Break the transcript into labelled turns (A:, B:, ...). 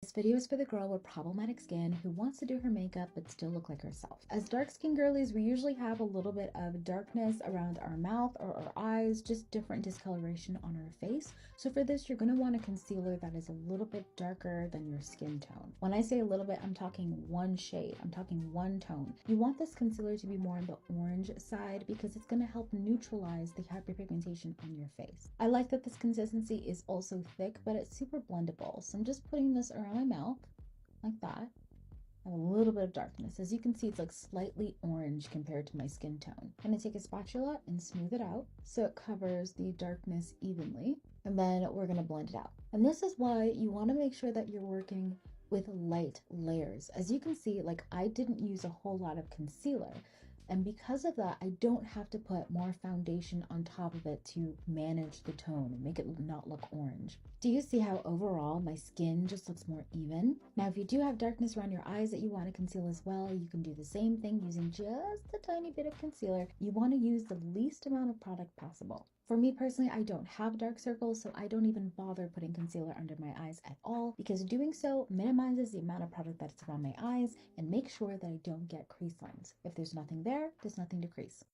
A: This video is for the girl with problematic skin who wants to do her makeup but still look like herself. As dark skin girlies, we usually have a little bit of darkness around our mouth or our eyes, just different discoloration on our face. So for this, you're going to want a concealer that is a little bit darker than your skin tone. When I say a little bit, I'm talking one shade, I'm talking one tone. You want this concealer to be more on the orange side because it's going to help neutralize the hyperpigmentation on your face. I like that this consistency is also thick, but it's super blendable. So I'm just putting this around my mouth like that. I have a little bit of darkness. As you can see, it's like slightly orange compared to my skin tone. I'm gonna take a spatula and smooth it out so it covers the darkness evenly, and then we're gonna blend it out. And this is why you want to make sure that you're working with light layers. As you can see, like, I didn't use a whole lot of concealer, and because of that, I don't have to put more foundation on top of it to manage the tone and make it not look orange. Do you see how overall my skin just looks more even? Now, if you do have darkness around your eyes that you want to conceal as well, you can do the same thing using just a tiny bit of concealer. You want to use the least amount of product possible. For me personally, I don't have dark circles, so I don't even bother putting concealer under my eyes at all, because doing so minimizes the amount of product that's around my eyes and makes sure that I don't get crease lines. If there's nothing there, there's nothing to crease.